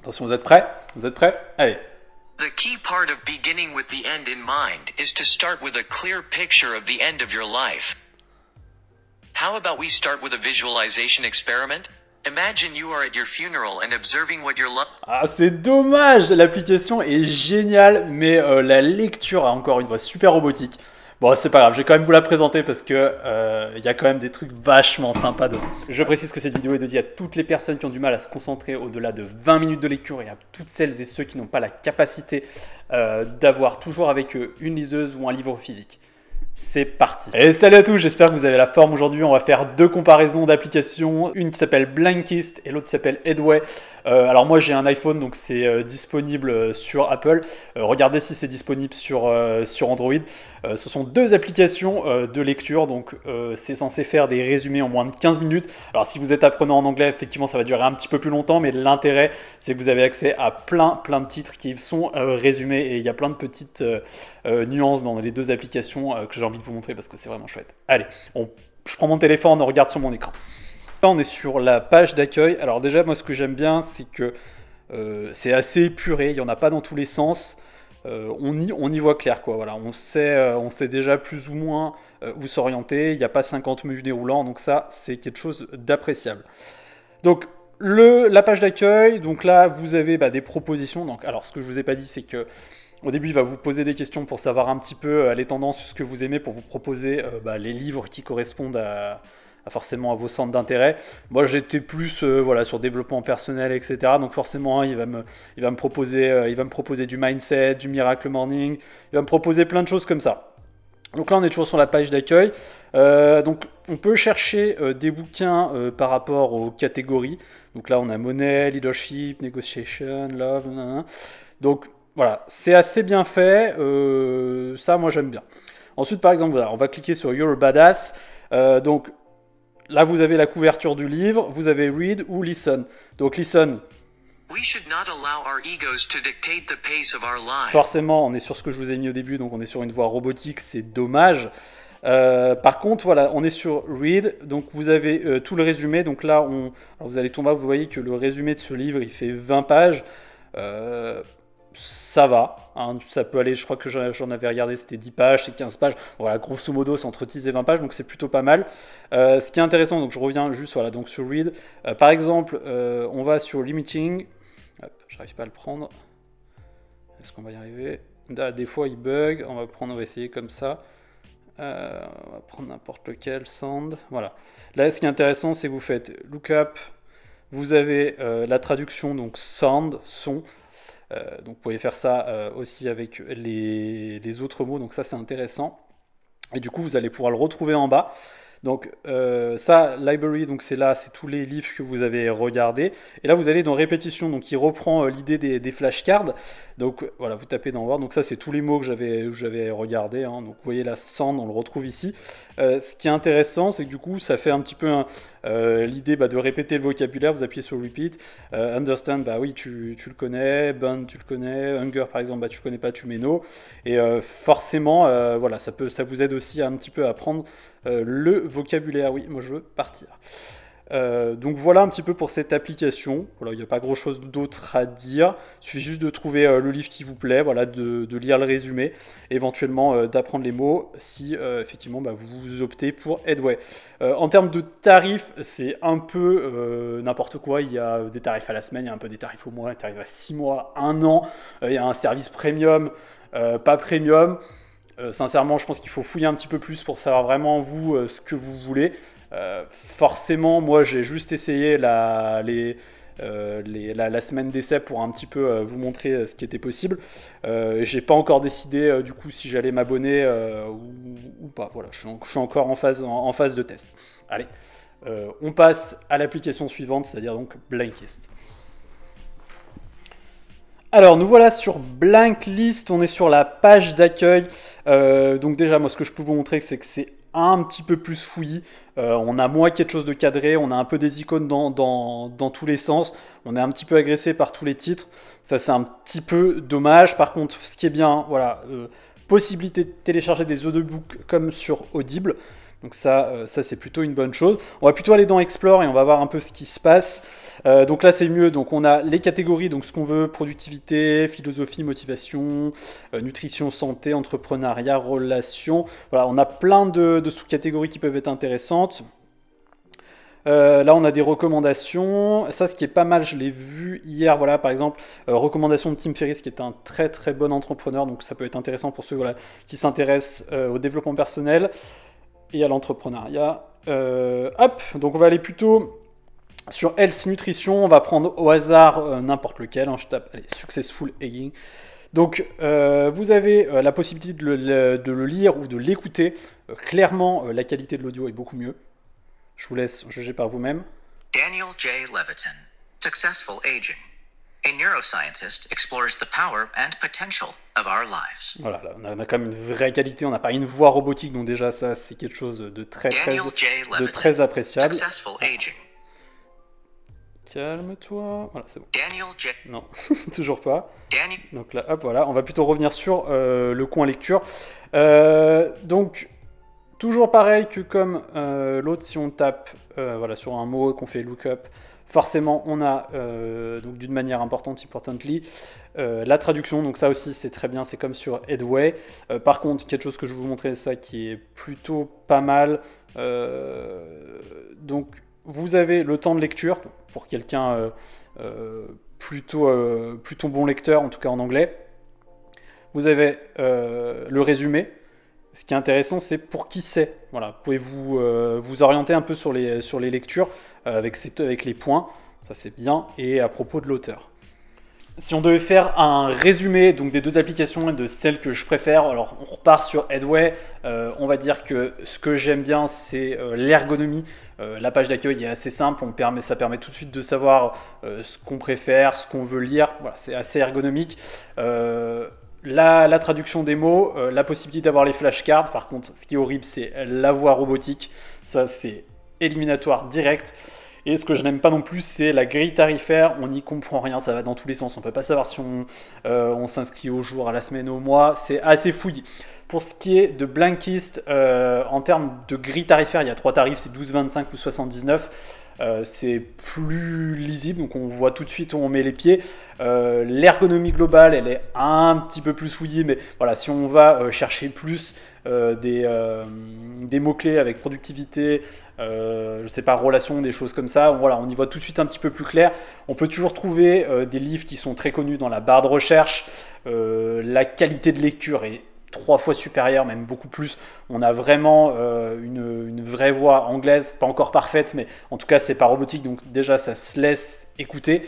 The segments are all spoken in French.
Attention, vous êtes prêts? Vous êtes prêts? Allez. The key part of beginning with the end in mind is to start with a clear picture of the end of your life. How about we start with a visualization experiment? Imagine you are at your funeral and observing what your loved... Ah, c'est dommage! L'application est géniale, mais la lecture a encore une voix super robotique. Bon, c'est pas grave, je vais quand même vous la présenter parce que y a quand même des trucs vachement sympas dedans. Je précise que cette vidéo est dédiée à toutes les personnes qui ont du mal à se concentrer au-delà de 20 minutes de lecture et à toutes celles et ceux qui n'ont pas la capacité d'avoir toujours avec eux une liseuse ou un livre physique. C'est parti. Et salut à tous, j'espère que vous avez la forme aujourd'hui. On va faire deux comparaisons d'applications, une qui s'appelle Blinkist et l'autre qui s'appelle Headway. Alors moi j'ai un iPhone, donc c'est disponible sur Apple. Regardez si c'est disponible sur Android. Ce sont deux applications de lecture, donc c'est censé faire des résumés en moins de 15 minutes. Alors si vous êtes apprenant en anglais, effectivement ça va durer un petit peu plus longtemps, mais l'intérêt c'est que vous avez accès à plein de titres qui sont résumés, et il y a plein de petites nuances dans les deux applications que j'ai envie de vous montrer parce que c'est vraiment chouette. Allez, je prends mon téléphone, on regarde sur mon écran. Là, on est sur la page d'accueil. Alors déjà, moi, ce que j'aime bien, c'est que c'est assez épuré. Il n'y en a pas dans tous les sens. On y voit clair, quoi. Voilà, on sait déjà plus ou moins où s'orienter. Il n'y a pas 50 menus déroulants. Donc ça, c'est quelque chose d'appréciable. Donc, la page d'accueil. Donc là, vous avez des propositions. Donc, alors, ce que je vous ai pas dit, c'est que au début, il va vous poser des questions pour savoir un petit peu les tendances, ce que vous aimez, pour vous proposer les livres qui correspondent forcément à vos centres d'intérêt. Moi, j'étais plus voilà, sur développement personnel, etc. Donc forcément, il va me proposer du mindset, du miracle morning. Il va me proposer plein de choses comme ça. Donc là, on est toujours sur la page d'accueil. Donc, on peut chercher des bouquins par rapport aux catégories. Donc là, on a monnaie, leadership, negotiation, love. Nanana. Donc voilà, c'est assez bien fait. Ça, moi, j'aime bien. Ensuite, par exemple, voilà, on va cliquer sur You're a Badass. Donc là, vous avez la couverture du livre, vous avez Read ou Listen. Donc Listen, forcément, on est sur ce que je vous ai mis au début, donc on est sur une voix robotique, c'est dommage. Par contre, voilà, on est sur Read, donc vous avez tout le résumé. Donc là, alors vous allez tomber, vous voyez que le résumé de ce livre, il fait 20 pages. Ça va, hein, ça peut aller, je crois que j'en avais regardé, c'était 10 pages, c'est 15 pages, voilà, grosso modo c'est entre 10 et 20 pages, donc c'est plutôt pas mal. Ce qui est intéressant, donc je reviens juste voilà, donc sur Read, par exemple, on va sur Limiting, hop, j'arrive pas à le prendre, est-ce qu'on va y arriver? Des fois il bug, on va essayer comme ça, on va prendre n'importe lequel, Sound, voilà. Là ce qui est intéressant c'est que vous faites Lookup, vous avez la traduction, donc Sound, son. Donc vous pouvez faire ça aussi avec les autres mots, donc ça c'est intéressant. Et du coup vous allez pouvoir le retrouver en bas. Donc ça, Library, donc c'est là, c'est tous les livres que vous avez regardés. Et là vous allez dans Répétition, donc il reprend l'idée des flashcards. Donc voilà, vous tapez dans Word, donc ça c'est tous les mots que j'avais regardés. Hein. Donc vous voyez la Sound, on le retrouve ici. Ce qui est intéressant, c'est que du coup ça fait un petit peu l'idée de répéter le vocabulaire. Vous appuyez sur Repeat. Understand, bah oui, tu le connais. Burn, tu le connais. Hunger, par exemple, tu le connais pas, tu mets no. Et forcément, voilà, ça vous aide aussi un petit peu à apprendre le vocabulaire. Oui, moi je veux partir. Donc voilà un petit peu pour cette application. Voilà, il n'y a pas grand chose d'autre à dire. Il suffit juste de trouver le livre qui vous plaît, voilà, de lire le résumé, éventuellement d'apprendre les mots si effectivement vous optez pour Headway. En termes de tarifs, c'est un peu n'importe quoi. Il y a des tarifs à la semaine, il y a un peu des tarifs au mois, des tarifs à 6 mois, 1 an. Il y a un service premium, pas premium. Sincèrement, je pense qu'il faut fouiller un petit peu plus pour savoir vraiment vous ce que vous voulez. Forcément, moi j'ai juste essayé la semaine d'essai pour un petit peu vous montrer ce qui était possible. J'ai pas encore décidé du coup si j'allais m'abonner ou pas. Voilà, je suis encore en phase de test. Allez, on passe à l'application suivante, c'est-à-dire donc Blinkist. Alors nous voilà sur Blinkist, on est sur la page d'accueil. Donc déjà moi ce que je peux vous montrer c'est que c'est un petit peu plus fouillis. On a moins quelque chose de cadré, on a un peu des icônes dans tous les sens, on est un petit peu agressé par tous les titres. Ça c'est un petit peu dommage. Par contre ce qui est bien, voilà, possibilité de télécharger des audiobooks comme sur Audible. Donc ça c'est plutôt une bonne chose. On va plutôt aller dans Explore et on va voir un peu ce qui se passe. Donc là c'est mieux, donc on a les catégories, donc ce qu'on veut, productivité, philosophie, motivation, nutrition, santé, entrepreneuriat, relations. Voilà, on a plein de sous-catégories qui peuvent être intéressantes. Là, on a des recommandations. Ça, ce qui est pas mal, je l'ai vu hier. Voilà, par exemple, recommandation de Tim Ferriss, qui est un très très bon entrepreneur. Donc, ça peut être intéressant pour ceux qui s'intéressent au développement personnel et à l'entrepreneuriat. Hop, donc on va aller plutôt sur Health Nutrition. On va prendre au hasard n'importe lequel. Hein, je tape, allez, Successful Eating. Donc, vous avez la possibilité de le lire ou de l'écouter. Clairement, la qualité de l'audio est beaucoup mieux. Je vous laisse juger par vous-même. Daniel J. Levitin, Successful Aging. A neuroscientist explores the power and potential of our lives. Voilà, là, on a quand même une vraie qualité, on n'a pas une voix robotique, donc déjà ça c'est quelque chose de très appréciable. Successful Aging. Calme-toi, voilà c'est bon. Daniel J. Non, toujours pas. Daniel. Donc là, hop, voilà, on va plutôt revenir sur le coin lecture. Donc, toujours pareil que comme l'autre, si on tape voilà, sur un mot et qu'on fait lookup, forcément on a donc d'une manière importantly la traduction, donc ça aussi c'est très bien, c'est comme sur Headway. Par contre, quelque chose que je vais vous montrer, ça qui est plutôt pas mal, donc vous avez le temps de lecture pour quelqu'un plutôt bon lecteur, en tout cas en anglais. Vous avez le résumé. Ce qui est intéressant, c'est pour qui c'est. Voilà, vous pouvez vous orienter un peu sur les lectures avec les points. Ça, c'est bien. Et à propos de l'auteur. Si on devait faire un résumé donc, des deux applications et de celles que je préfère, alors on repart sur Headway. On va dire que ce que j'aime bien, c'est l'ergonomie. La page d'accueil est assez simple. Ça permet tout de suite de savoir ce qu'on préfère, ce qu'on veut lire. Voilà, c'est assez ergonomique. La traduction des mots, la possibilité d'avoir les flashcards. Par contre, ce qui est horrible, c'est la voix robotique. Ça, c'est éliminatoire direct. Et ce que je n'aime pas non plus, c'est la grille tarifaire. On n'y comprend rien, ça va dans tous les sens. On ne peut pas savoir si on s'inscrit au jour, à la semaine, au mois. C'est assez fouillis. Pour ce qui est de Blinkist, en termes de grille tarifaire, il y a 3 tarifs, c'est 12, 25 ou 79. C'est plus lisible, donc on voit tout de suite où on met les pieds. L'ergonomie globale, elle est un petit peu plus fouillie, mais voilà, si on va chercher plus des mots-clés avec productivité, je sais pas, relations, des choses comme ça, voilà, on y voit tout de suite un petit peu plus clair. On peut toujours trouver des livres qui sont très connus dans la barre de recherche. La qualité de lecture est 3 fois supérieure, même beaucoup plus. On a vraiment une vraie voix anglaise, pas encore parfaite, mais en tout cas c'est pas robotique, donc déjà ça se laisse écouter.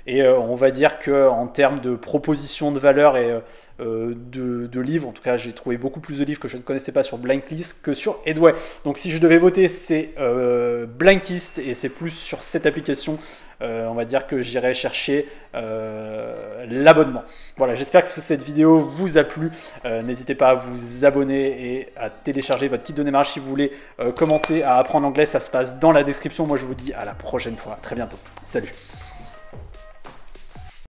Et on va dire qu'en termes de proposition de valeur et de livres, en tout cas j'ai trouvé beaucoup plus de livres que je ne connaissais pas sur Blinkist que sur Headway. Donc si je devais voter, c'est Blinkist, et c'est plus sur cette application, on va dire que j'irai chercher l'abonnement. Voilà, j'espère que cette vidéo vous a plu. N'hésitez pas à vous abonner et à télécharger votre kit de démarrage si vous voulez commencer à apprendre l'anglais. Ça se passe dans la description. Moi je vous dis à la prochaine fois. À très bientôt. Salut.